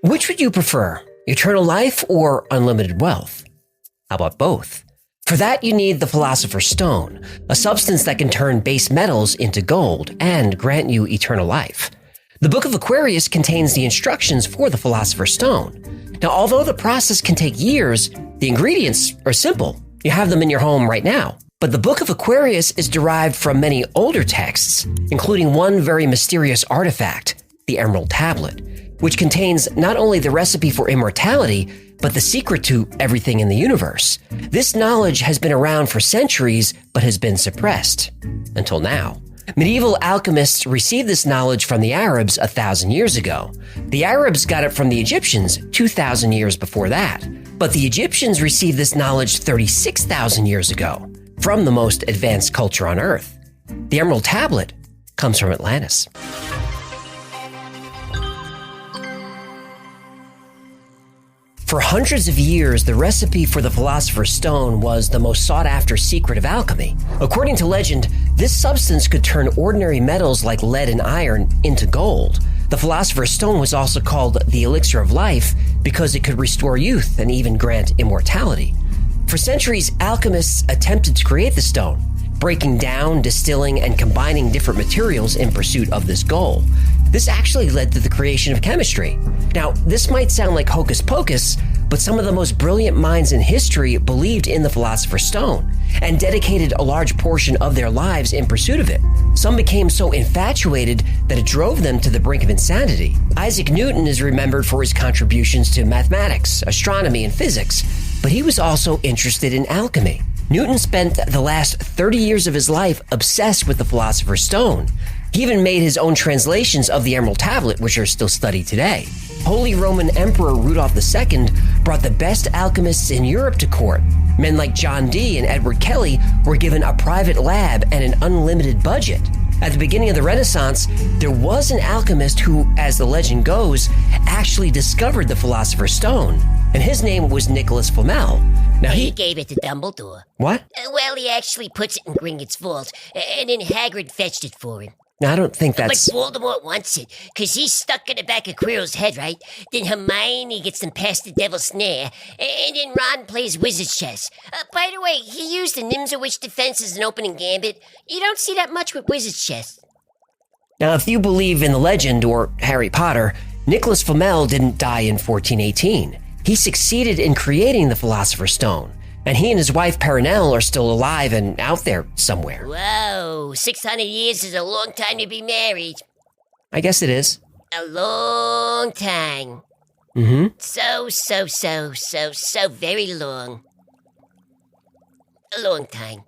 Which would you prefer, eternal life or unlimited wealth? How about both? For that, you need the Philosopher's Stone, a substance that can turn base metals into gold and grant you eternal life. The Book of Aquarius contains the instructions for the Philosopher's Stone. Now, although the process can take years, the ingredients are simple. You have them in your home right now. But the Book of Aquarius is derived from many older texts, including one very mysterious artifact, the Emerald Tablet, which contains not only the recipe for immortality, but the secret to everything in the universe. This knowledge has been around for centuries, but has been suppressed. Until now. Medieval alchemists received this knowledge from the Arabs 1,000 years ago. The Arabs got it from the Egyptians 2,000 years before that. But the Egyptians received this knowledge 36,000 years ago from the most advanced culture on Earth. The Emerald Tablet comes from Atlantis. For hundreds of years, the recipe for the Philosopher's Stone was the most sought-after secret of alchemy. According to legend, this substance could turn ordinary metals like lead and iron into gold. The Philosopher's Stone was also called the Elixir of Life because it could restore youth and even grant immortality. For centuries, alchemists attempted to create the stone, breaking down, distilling, and combining different materials in pursuit of this goal. This actually led to the creation of chemistry. Now, this might sound like hocus pocus, but some of the most brilliant minds in history believed in the Philosopher's Stone and dedicated a large portion of their lives in pursuit of it. Some became so infatuated that it drove them to the brink of insanity. Isaac Newton is remembered for his contributions to mathematics, astronomy, and physics, but he was also interested in alchemy. Newton spent the last 30 years of his life obsessed with the Philosopher's Stone. He even made his own translations of the Emerald Tablet, which are still studied today. Holy Roman Emperor Rudolph II brought the best alchemists in Europe to court. Men like John Dee and Edward Kelly were given a private lab and an unlimited budget. At the beginning of the Renaissance, there was an alchemist who, as the legend goes, actually discovered the Philosopher's Stone, and his name was Nicholas Flamel. Now he gave it to Dumbledore. What? Well, he actually puts it in Gringotts' vault, and then Hagrid fetched it for him. Now, I don't think that's... But Voldemort wants it, because he's stuck in the back of Quirrell's head, right? Then Hermione gets them past the Devil's Snare, and then Ron plays Wizard's Chess. By the way, he used the Nimzowitsch defense as an opening gambit. You don't see that much with Wizard's Chess. Now, if you believe in the legend or Harry Potter, Nicholas Flamel didn't die in 1418. He succeeded in creating the Philosopher's Stone, and he and his wife Perenelle are still alive and out there somewhere. Whoa, 600 years is a long time to be married. I guess it is. A long time. Mm-hmm. So very long. A long time.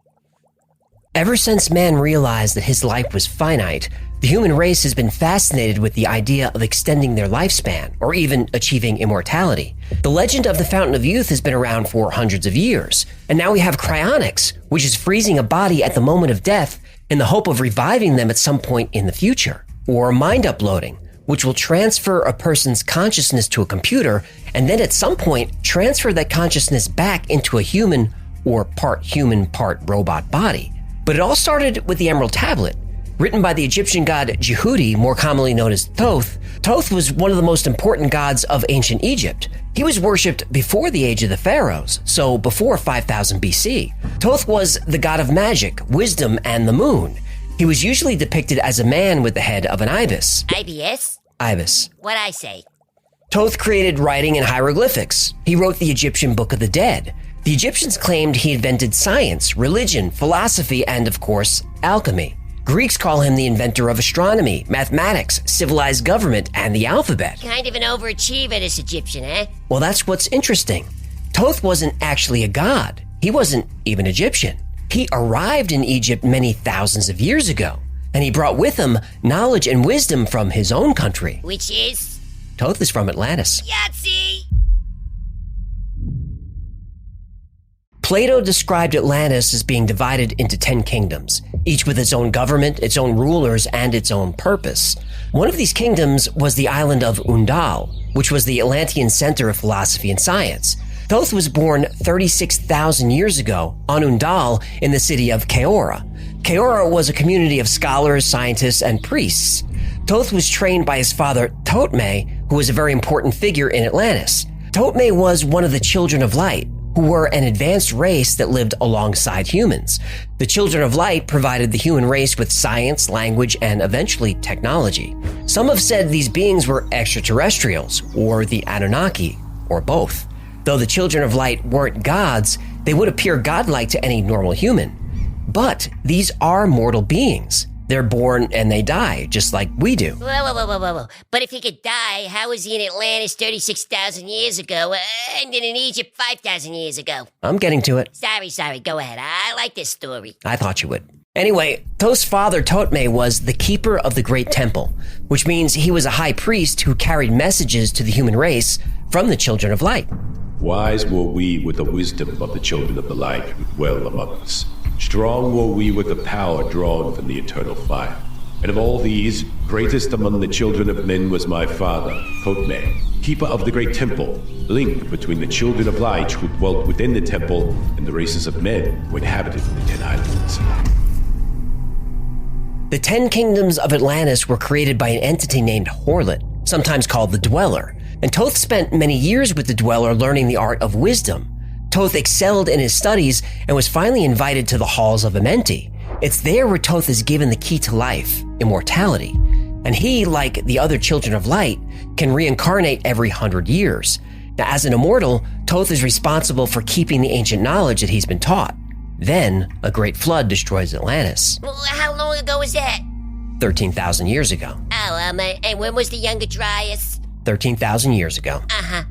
Ever since man realized that his life was finite, the human race has been fascinated with the idea of extending their lifespan, or even achieving immortality. The legend of the Fountain of Youth has been around for hundreds of years, and now we have cryonics, which is freezing a body at the moment of death in the hope of reviving them at some point in the future. Or mind uploading, which will transfer a person's consciousness to a computer, and then at some point transfer that consciousness back into a human or part human, part robot body. But it all started with the Emerald Tablet. Written by the Egyptian god Jehudi, more commonly known as Thoth, Thoth was one of the most important gods of ancient Egypt. He was worshipped before the age of the pharaohs, so before 5000 BC. Thoth was the god of magic, wisdom, and the moon. He was usually depicted as a man with the head of an ibis. IBS? Ibis. What'd I say? Thoth created writing and hieroglyphics. He wrote the Egyptian Book of the Dead. The Egyptians claimed he invented science, religion, philosophy, and, of course, alchemy. Greeks call him the inventor of astronomy, mathematics, civilized government, and the alphabet. Kind of an overachiever, this Egyptian, eh? Well, that's what's interesting. Thoth wasn't actually a god. He wasn't even Egyptian. He arrived in Egypt many thousands of years ago, and he brought with him knowledge and wisdom from his own country. Which is? Thoth is from Atlantis. Yahtzee! Plato described Atlantis as being divided into 10 kingdoms, each with its own government, its own rulers, and its own purpose. One of these kingdoms was the island of Undal, which was the Atlantean center of philosophy and science. Thoth was born 36,000 years ago on Undal in the city of Keora. Keora was a community of scholars, scientists, and priests. Thoth was trained by his father Thotme, who was a very important figure in Atlantis. Ptolemy was one of the Children of Light, who were an advanced race that lived alongside humans. The Children of Light provided the human race with science, language, and eventually technology. Some have said these beings were extraterrestrials, or the Anunnaki, or both. Though the Children of Light weren't gods, they would appear godlike to any normal human. But these are mortal beings. They're born and they die, just like we do. Whoa. But if he could die, how was he in Atlantis 36,000 years ago and then in Egypt 5,000 years ago? I'm getting to it. Sorry, go ahead. I like this story. I thought you would. Anyway, Thoth's father, Ptolemy, was the keeper of the Great Temple, which means he was a high priest who carried messages to the human race from the Children of Light. Wise were we with the wisdom of the Children of the Light who dwell among us. Strong were we with the power drawn from the eternal fire. And of all these, greatest among the children of men was my father, Ptolemy, keeper of the great temple, link between the Children of Light who dwelt within the temple and the races of men who inhabited the 10 islands. The 10 kingdoms of Atlantis were created by an entity named Horlet, sometimes called the Dweller, and Thoth spent many years with the Dweller learning the art of wisdom. Thoth excelled in his studies and was finally invited to the halls of Amenti. It's there where Thoth is given the key to life, immortality. And he, like the other Children of Light, can reincarnate every 100 years. Now, as an immortal, Thoth is responsible for keeping the ancient knowledge that he's been taught. Then, a great flood destroys Atlantis. Well, how long ago was that? 13,000 years ago. And when was the Younger Dryas? 13,000 years ago. Uh-huh.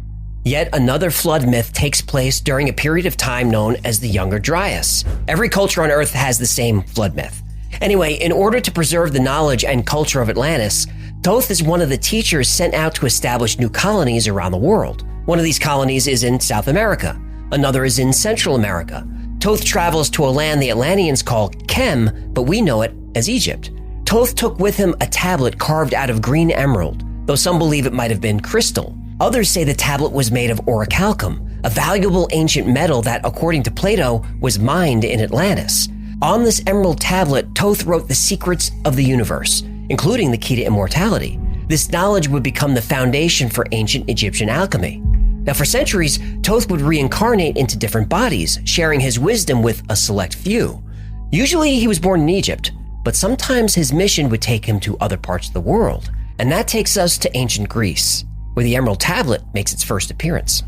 Yet another flood myth takes place during a period of time known as the Younger Dryas. Every culture on Earth has the same flood myth. Anyway, in order to preserve the knowledge and culture of Atlantis, Thoth is one of the teachers sent out to establish new colonies around the world. One of these colonies is in South America. Another is in Central America. Thoth travels to a land the Atlanteans call Kem, but we know it as Egypt. Thoth took with him a tablet carved out of green emerald, though some believe it might have been crystal. Others say the tablet was made of orichalcum, a valuable ancient metal that, according to Plato, was mined in Atlantis. On this emerald tablet, Thoth wrote the secrets of the universe, including the key to immortality. This knowledge would become the foundation for ancient Egyptian alchemy. Now, for centuries, Thoth would reincarnate into different bodies, sharing his wisdom with a select few. Usually, he was born in Egypt, but sometimes his mission would take him to other parts of the world. And that takes us to ancient Greece, where the Emerald Tablet makes its first appearance.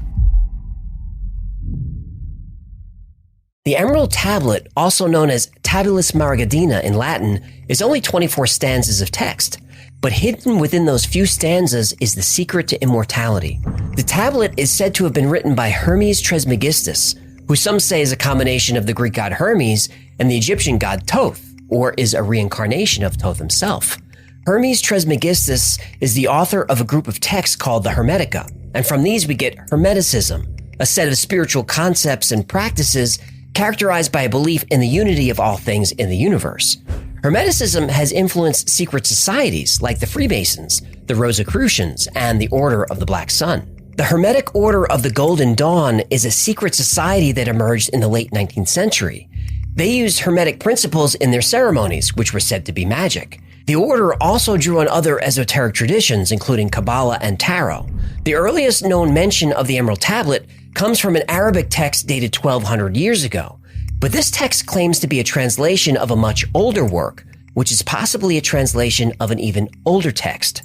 The Emerald Tablet, also known as Tabulus Margidina in Latin, is only 24 stanzas of text, but hidden within those few stanzas is the secret to immortality. The tablet is said to have been written by Hermes Trismegistus, who some say is a combination of the Greek god Hermes and the Egyptian god Thoth, or is a reincarnation of Thoth himself. Hermes Trismegistus is the author of a group of texts called the Hermetica, and from these we get Hermeticism, a set of spiritual concepts and practices characterized by a belief in the unity of all things in the universe. Hermeticism has influenced secret societies like the Freemasons, the Rosicrucians, and the Order of the Black Sun. The Hermetic Order of the Golden Dawn is a secret society that emerged in the late 19th century. They used Hermetic principles in their ceremonies, which were said to be magic. The order also drew on other esoteric traditions, including Kabbalah and Tarot. The earliest known mention of the Emerald Tablet comes from an Arabic text dated 1,200 years ago. But this text claims to be a translation of a much older work, which is possibly a translation of an even older text.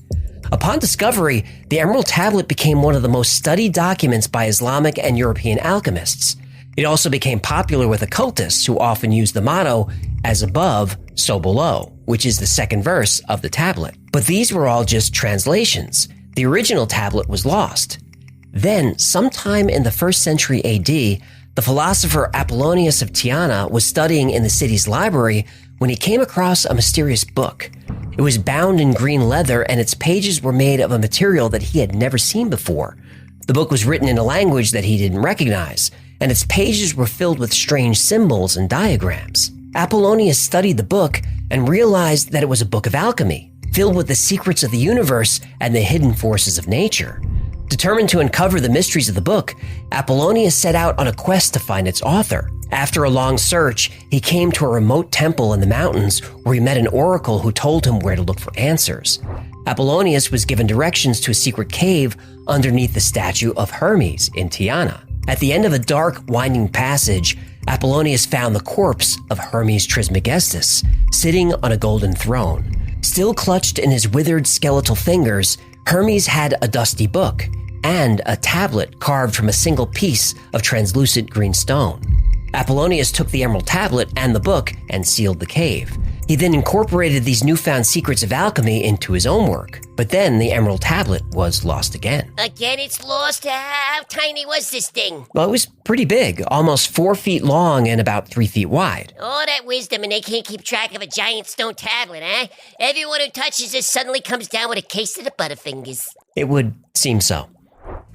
Upon discovery, the Emerald Tablet became one of the most studied documents by Islamic and European alchemists. It also became popular with occultists who often use the motto, "As above, so below," which is the second verse of the tablet. But these were all just translations. The original tablet was lost. Then, sometime in the 1st century AD, the philosopher Apollonius of Tyana was studying in the city's library when he came across a mysterious book. It was bound in green leather and its pages were made of a material that he had never seen before. The book was written in a language that he didn't recognize, and its pages were filled with strange symbols and diagrams. Apollonius studied the book and realized that it was a book of alchemy, filled with the secrets of the universe and the hidden forces of nature. Determined to uncover the mysteries of the book, Apollonius set out on a quest to find its author. After a long search, he came to a remote temple in the mountains where he met an oracle who told him where to look for answers. Apollonius was given directions to a secret cave underneath the statue of Hermes in Tyana. At the end of a dark, winding passage, Apollonius found the corpse of Hermes Trismegistus sitting on a golden throne. Still clutched in his withered skeletal fingers, Hermes had a dusty book and a tablet carved from a single piece of translucent green stone. Apollonius took the emerald tablet and the book and sealed the cave. He then incorporated these newfound secrets of alchemy into his own work. But then the emerald tablet was lost again. Again it's lost? How tiny was this thing? Well, it was pretty big, almost 4 feet long and about 3 feet wide. All that wisdom and they can't keep track of a giant stone tablet, huh? Everyone who touches it suddenly comes down with a case of the Butterfingers. It would seem so.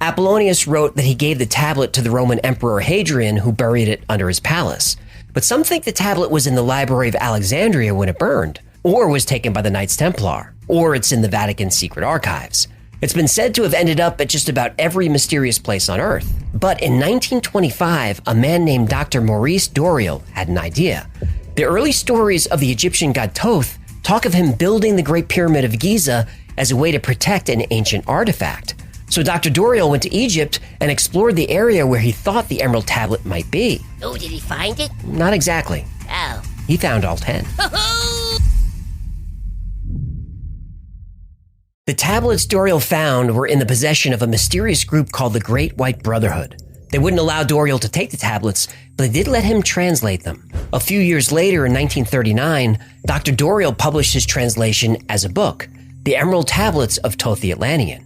Apollonius wrote that he gave the tablet to the Roman Emperor Hadrian, who buried it under his palace. But some think the tablet was in the Library of Alexandria when it burned, or was taken by the Knights Templar, or it's in the Vatican's secret archives. It's been said to have ended up at just about every mysterious place on Earth. But in 1925, a man named Dr. Maurice Doreal had an idea. The early stories of the Egyptian god Thoth talk of him building the Great Pyramid of Giza as a way to protect an ancient artifact. So Dr. Doreal went to Egypt and explored the area where he thought the Emerald Tablet might be. Oh, did he find it? Not exactly. Oh. He found all 10. The tablets Doreal found were in the possession of a mysterious group called the Great White Brotherhood. They wouldn't allow Doreal to take the tablets, but they did let him translate them. A few years later, in 1939, Dr. Doreal published his translation as a book, The Emerald Tablets of Thoth the Atlantean.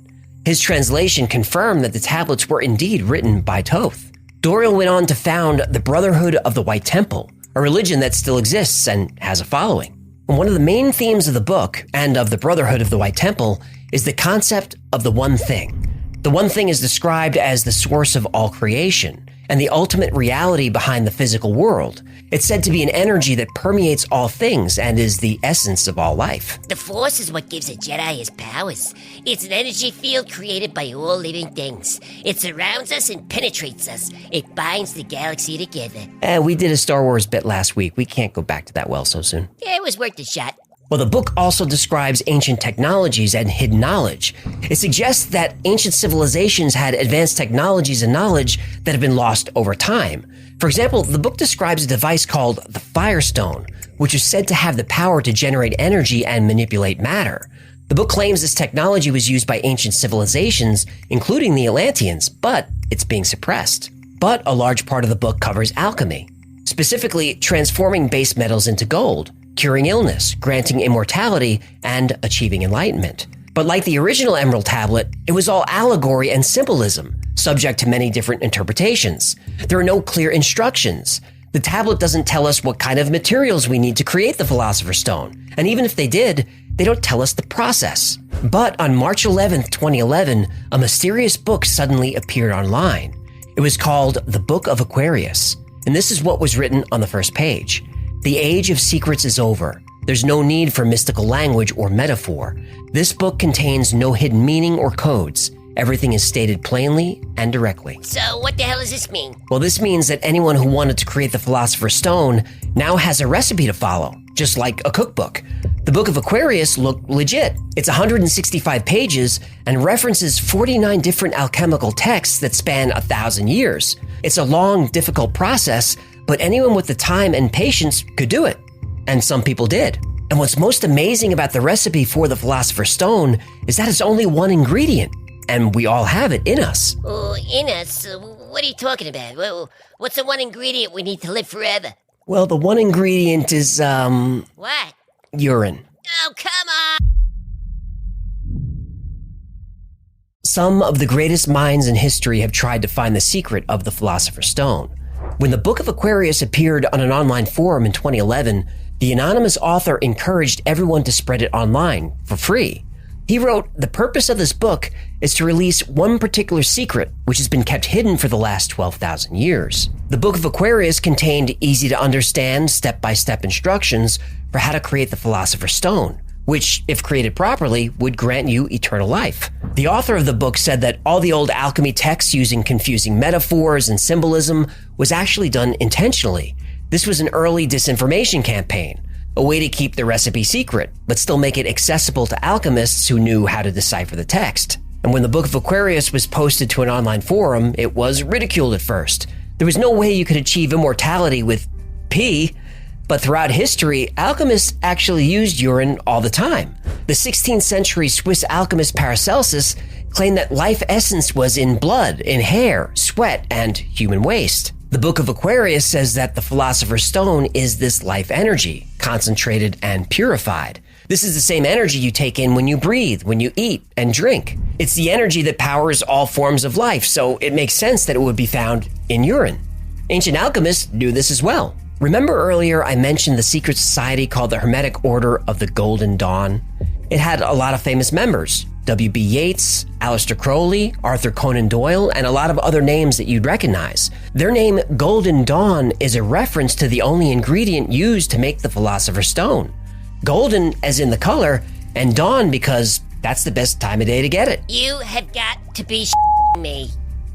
His translation confirmed that the tablets were indeed written by Thoth. Doreal went on to found the Brotherhood of the White Temple, a religion that still exists and has a following. And one of the main themes of the book and of the Brotherhood of the White Temple is the concept of the one thing. The one thing is described as the source of all creation and the ultimate reality behind the physical world. It's said to be an energy that permeates all things and is the essence of all life. The Force is what gives a Jedi his powers. It's an energy field created by all living things. It surrounds us and penetrates us. It binds the galaxy together. We did a Star Wars bit last week. We can't go back to that well so soon. Yeah, it was worth a shot. Well, the book also describes ancient technologies and hidden knowledge. It suggests that ancient civilizations had advanced technologies and knowledge that have been lost over time. For example, the book describes a device called the Firestone, which is said to have the power to generate energy and manipulate matter. The book claims this technology was used by ancient civilizations, including the Atlanteans, but it's being suppressed. But a large part of the book covers alchemy, specifically transforming base metals into gold, curing illness, granting immortality, and achieving enlightenment. But like the original Emerald Tablet, it was all allegory and symbolism, subject to many different interpretations. There are no clear instructions. The tablet doesn't tell us what kind of materials we need to create the Philosopher's Stone. And even if they did, they don't tell us the process. But on March 11th, 2011, a mysterious book suddenly appeared online. It was called the Book of Aquarius. And this is what was written on the first page. The age of secrets is over. There's no need for mystical language or metaphor. This book contains no hidden meaning or codes. Everything is stated plainly and directly. So what the hell does this mean? Well, this means that anyone who wanted to create the Philosopher's Stone now has a recipe to follow, just like a cookbook. The Book of Aquarius looked legit. It's 165 pages and references 49 different alchemical texts that span 1,000 years. It's a long, difficult process, but anyone with the time and patience could do it. And some people did. And what's most amazing about the recipe for the Philosopher's Stone is that it's only one ingredient. And we all have it in us. In us? What are you talking about? What's the one ingredient we need to live forever? Well, the one ingredient is, What? urine. Oh, come on! Some of the greatest minds in history have tried to find the secret of the Philosopher's Stone. When the Book of Aquarius appeared on an online forum in 2011, the anonymous author encouraged everyone to spread it online for free. He wrote, "The purpose of this book is to release one particular secret which has been kept hidden for the last 12,000 years. The Book of Aquarius contained easy-to-understand, step-by-step instructions for how to create the Philosopher's Stone, which, if created properly, would grant you eternal life." The author of the book said that all the old alchemy texts using confusing metaphors and symbolism was actually done intentionally. This was an early disinformation campaign. a way to keep the recipe secret, but still make it accessible to alchemists who knew how to decipher the text. And when the Book of Aquarius was posted to an online forum, it was ridiculed at first. There was no way you could achieve immortality with pee, but throughout history, alchemists actually used urine all the time. The 16th century Swiss alchemist Paracelsus claimed that life essence was in blood, in hair, sweat, and human waste. The Book of Aquarius says that the Philosopher's Stone is this life energy, concentrated and purified. This is the same energy you take in when you breathe, when you eat and drink. It's the energy that powers all forms of life, so it makes sense that it would be found in urine. Ancient alchemists knew this as well. Remember earlier I mentioned the secret society called the Hermetic Order of the Golden Dawn? It had a lot of famous members. W.B. Yeats, Aleister Crowley, Arthur Conan Doyle, and a lot of other names that you'd recognize. Their name, Golden Dawn, is a reference to the only ingredient used to make the Philosopher's Stone. Golden as in the color, and dawn because that's the best time of day to get it. You have got to be me.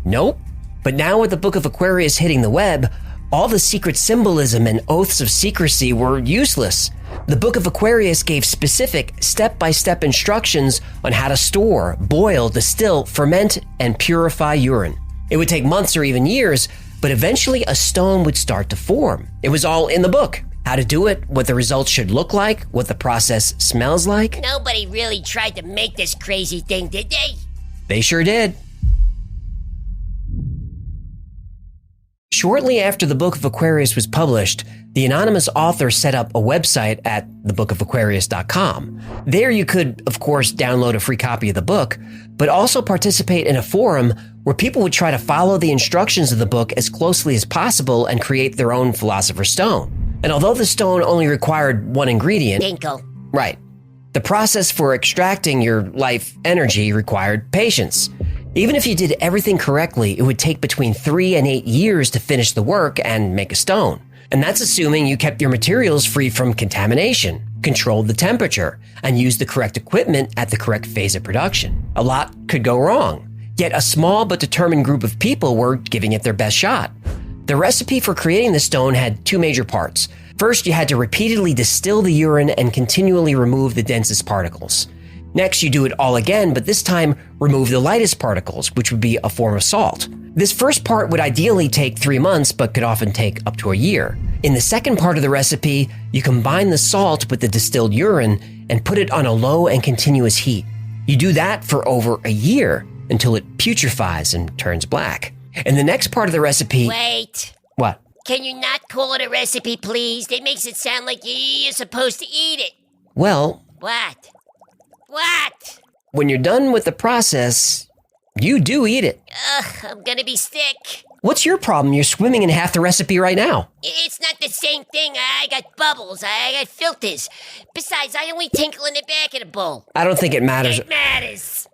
Nope. But now with the Book of Aquarius hitting the web, all the secret symbolism and oaths of secrecy were useless. The Book of Aquarius gave specific step-by-step instructions on how to store, boil, distill, ferment, and purify urine. It would take months or even years, but eventually a stone would start to form. It was all in the book. How to do it, what the results should look like, what the process smells like. Nobody really tried to make this crazy thing, did they? They sure did. Shortly after the Book of Aquarius was published, the anonymous author set up a website at thebookofaquarius.com. There you could, of course, download a free copy of the book, but also participate in a forum where people would try to follow the instructions of the book as closely as possible and create their own Philosopher's Stone. And although the stone only required one ingredient... Ginkgo. Right. The process for extracting your life energy required patience. Even if you did everything correctly, it would take between 3 and 8 years to finish the work and make a stone. And that's assuming you kept your materials free from contamination, controlled the temperature, and used the correct equipment at the correct phase of production. A lot could go wrong. Yet a small but determined group of people were giving it their best shot. The recipe for creating the stone had 2 major parts. First, you had to repeatedly distill the urine and continually remove the densest particles. Next, you do it all again, but this time remove the lightest particles, which would be a form of salt. This first part would ideally take 3 months, but could often take up to a year. In the second part of the recipe, you combine the salt with the distilled urine and put it on a low and continuous heat. You do that for over a year until it putrefies and turns black. In the next part of the recipe... Wait. What? Can you not call it a recipe, please? That makes it sound like you're supposed to eat it. Well... What? What? When you're done with the process, you do eat it. Ugh, I'm gonna be sick. What's your problem? You're swimming in half the recipe right now. It's not the same thing. I got bubbles. I got filters. Besides, I only tinkle in the back of the bowl. I don't think it matters. It matters.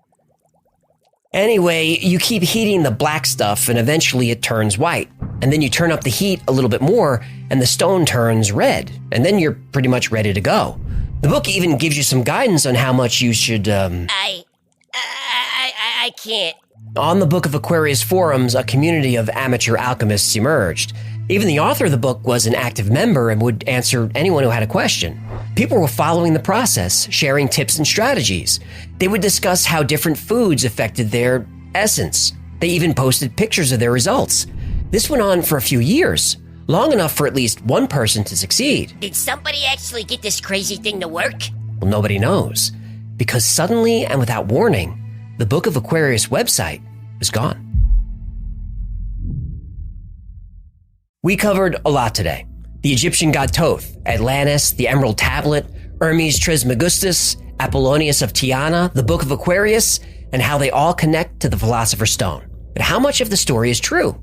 Anyway, you keep heating the black stuff and eventually it turns white. And then you turn up the heat a little bit more and the stone turns red. And then you're pretty much ready to go. The book even gives you some guidance on how much you should, I can't. On the Book of Aquarius forums, a community of amateur alchemists emerged. Even the author of the book was an active member and would answer anyone who had a question. People were following the process, sharing tips and strategies. They would discuss how different foods affected their essence. They even posted pictures of their results. This went on for a few years, long enough for at least one person to succeed. Did somebody actually get this crazy thing to work? Well, nobody knows, because suddenly and without warning, the Book of Aquarius website was gone. We covered a lot today. The Egyptian god Thoth, Atlantis, the Emerald Tablet, Hermes Trismegistus, Apollonius of Tyana, the Book of Aquarius, and how they all connect to the Philosopher's Stone. But how much of the story is true?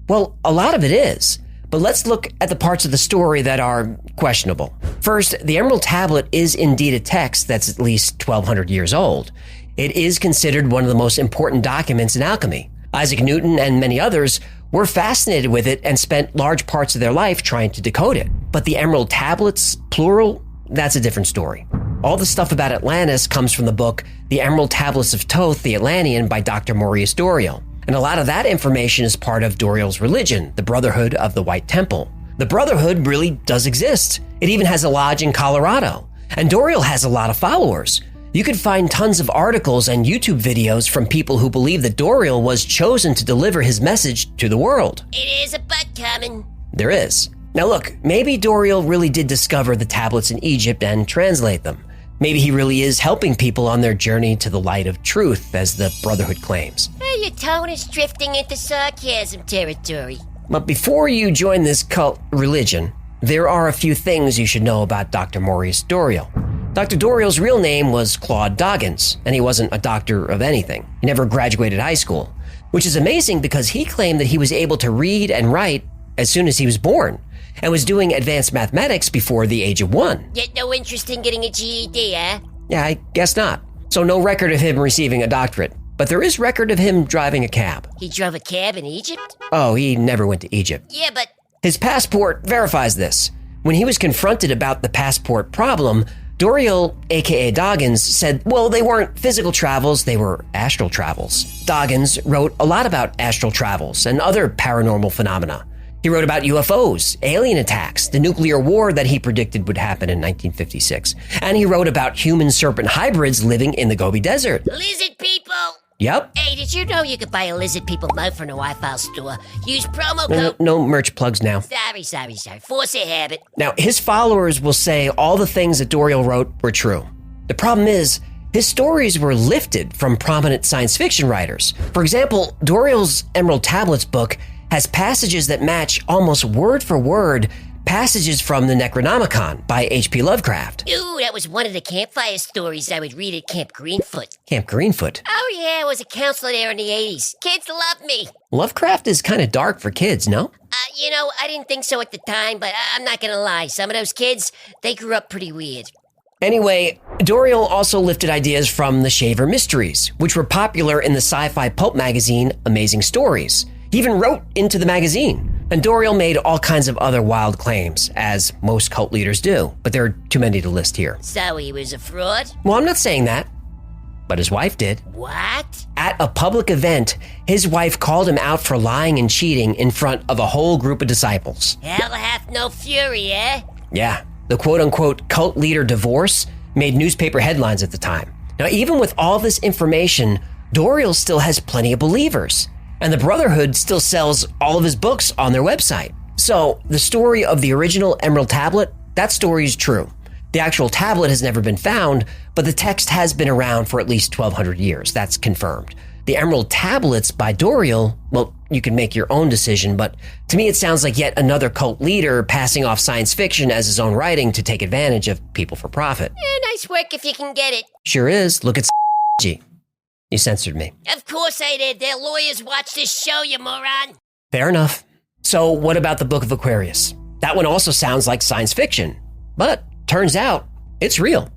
Well, a lot of it is. But let's look at the parts of the story that are questionable. First, the Emerald Tablet is indeed a text that's at least 1,200 years old. It is considered one of the most important documents in alchemy. Isaac Newton and many others were fascinated with it and spent large parts of their life trying to decode it. But the Emerald Tablets, plural, that's a different story. All the stuff about Atlantis comes from the book The Emerald Tablets of Thoth, the Atlantean by Dr. Maurice Doreal. And a lot of that information is part of Doreal's religion, the Brotherhood of the White Temple. The Brotherhood really does exist. It even has a lodge in Colorado. And Doriel has a lot of followers. You could find tons of articles and YouTube videos from people who believe that Doriel was chosen to deliver his message to the world. It is a butt coming. There is. Now look, maybe Doriel really did discover the tablets in Egypt and translate them. Maybe he really is helping people on their journey to the light of truth, as the Brotherhood claims. Hey, your tone is drifting into sarcasm territory. But before you join this cult religion, there are a few things you should know about Dr. Maurice Doriel. Dr. Doriel's real name was Claude Doggins, and he wasn't a doctor of anything. He never graduated high school, which is amazing because he claimed that he was able to read and write as soon as he was born, and was doing advanced mathematics before the age of 1. Yet no interest in getting a GED, huh? Yeah, I guess not. So no record of him receiving a doctorate, but there is record of him driving a cab. He drove a cab in Egypt? Oh, he never went to Egypt. Yeah, but... His passport verifies this. When he was confronted about the passport problem, Doriel, aka Doggins, said, well, they weren't physical travels, they were astral travels. Doggins wrote a lot about astral travels and other paranormal phenomena. He wrote about UFOs, alien attacks, the nuclear war that he predicted would happen in 1956. And he wrote about human serpent hybrids living in the Gobi Desert. Lizard people! Yep. Hey, did you know you could buy a lizard people mug from the Wi-Fi store? Use promo code... No merch plugs now. Sorry. Force a habit. Now, his followers will say all the things that Doriel wrote were true. The problem is, his stories were lifted from prominent science fiction writers. For example, Doriel's Emerald Tablets book has passages that match almost word for word passages from the Necronomicon by H.P. Lovecraft. Ooh, that was one of the campfire stories I would read at Camp Greenfoot. Camp Greenfoot? Oh yeah, I was a counselor there in the 80s. Kids loved me. Lovecraft is kind of dark for kids, no? I didn't think so at the time, but I'm not gonna lie. Some of those kids, they grew up pretty weird. Anyway, Doriel also lifted ideas from the Shaver Mysteries, which were popular in the sci-fi pulp magazine Amazing Stories. He even wrote into the magazine. And Doriel made all kinds of other wild claims, as most cult leaders do, but there are too many to list here. So he was a fraud? Well, I'm not saying that, but his wife did. What? At a public event, his wife called him out for lying and cheating in front of a whole group of disciples. Hell hath no fury, eh? Yeah, the quote-unquote cult leader divorce made newspaper headlines at the time. Now, even with all this information, Doriel still has plenty of believers. And the Brotherhood still sells all of his books on their website. So the story of the original Emerald Tablet, that story is true. The actual tablet has never been found, but the text has been around for at least 1,200 years. That's confirmed. The Emerald Tablets by Doriel, well, you can make your own decision, but to me it sounds like yet another cult leader passing off science fiction as his own writing to take advantage of people for profit. Nice work if you can get it. Sure is. Look at G. You censored me. Of course I did. Their lawyers watch this show, you moron. Fair enough. So what about the Book of Aquarius? That one also sounds like science fiction, but turns out it's real.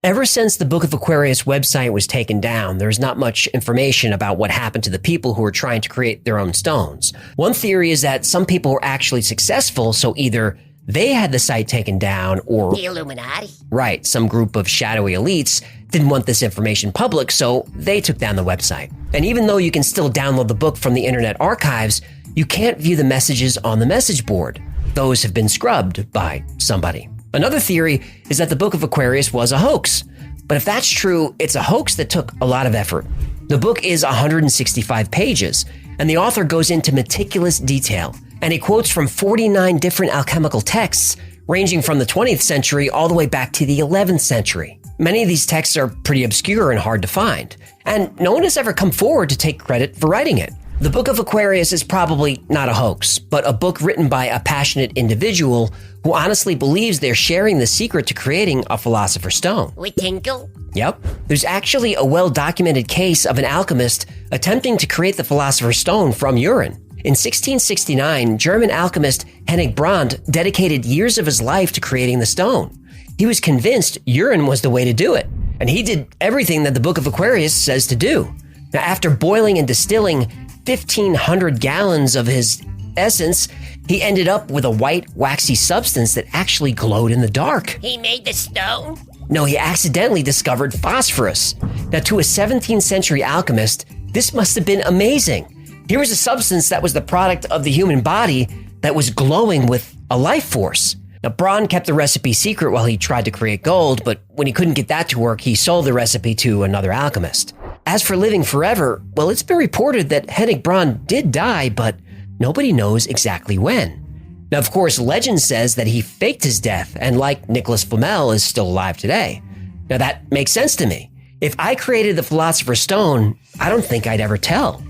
Ever since the Book of Aquarius website was taken down, there's not much information about what happened to the people who were trying to create their own stones. One theory is that some people were actually successful, so either they had the site taken down or... The Illuminati. Right, some group of shadowy elites didn't want this information public, so they took down the website. And even though you can still download the book from the Internet Archives, you can't view the messages on the message board. Those have been scrubbed by somebody. Another theory is that the Book of Aquarius was a hoax. But if that's true, it's a hoax that took a lot of effort. The book is 165 pages, and the author goes into meticulous detail. And he quotes from 49 different alchemical texts, ranging from the 20th century all the way back to the 11th century. Many of these texts are pretty obscure and hard to find, and no one has ever come forward to take credit for writing it. The Book of Aquarius is probably not a hoax, but a book written by a passionate individual who honestly believes they're sharing the secret to creating a Philosopher's Stone. With Tinkle? Yep. There's actually a well-documented case of an alchemist attempting to create the Philosopher's Stone from urine. In 1669, German alchemist Hennig Brand dedicated years of his life to creating the stone. He was convinced urine was the way to do it, and he did everything that the Book of Aquarius says to do. Now, after boiling and distilling 1,500 gallons of his essence, he ended up with a white, waxy substance that actually glowed in the dark. He made the stone? No, he accidentally discovered phosphorus. Now, to a 17th century alchemist, this must have been amazing. Here was a substance that was the product of the human body that was glowing with a life force. Now, Braun kept the recipe secret while he tried to create gold, but when he couldn't get that to work, he sold the recipe to another alchemist. As for living forever, well, it's been reported that Hennig Braun did die, but nobody knows exactly when. Now, of course, legend says that he faked his death and, like Nicholas Flamel, is still alive today. Now, that makes sense to me. If I created the Philosopher's Stone, I don't think I'd ever tell.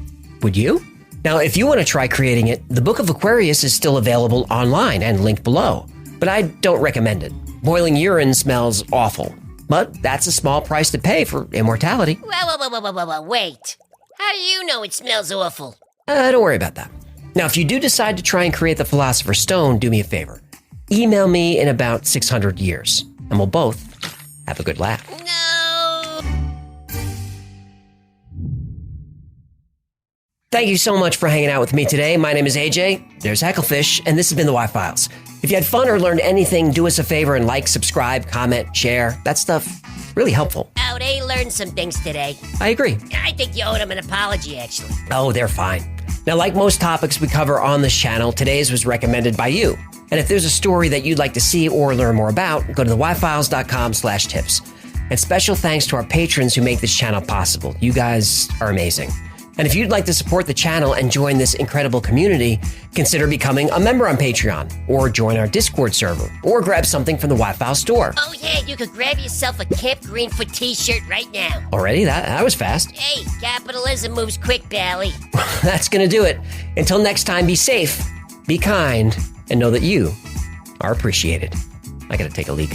Would you? Now, if you want to try creating it, the Book of Aquarius is still available online and linked below. But I don't recommend it. Boiling urine smells awful. But that's a small price to pay for immortality. Whoa, wait. How do you know it smells awful? Don't worry about that. Now, if you do decide to try and create the Philosopher's Stone, do me a favor. Email me in about 600 years, and we'll both have a good laugh. No! Thank you so much for hanging out with me today. My name is AJ, there's Hecklefish, and this has been the Y-Files. If you had fun or learned anything, do us a favor and like, subscribe, comment, share. That stuff really helpful. Oh, they learned some things today. I agree. I think you owed them an apology, actually. Oh, they're fine. Now, like most topics we cover on this channel, today's was recommended by you. And if there's a story that you'd like to see or learn more about, go to theyfiles.com/tips. And special thanks to our patrons who make this channel possible. You guys are amazing. And if you'd like to support the channel and join this incredible community, consider becoming a member on Patreon, or join our Discord server, or grab something from the Y-File store. Oh yeah, you could grab yourself a Camp Greenfoot t-shirt right now. Already? That was fast. Hey, capitalism moves quick, Bally. That's gonna do it. Until next time, be safe, be kind, and know that you are appreciated. I gotta take a leak.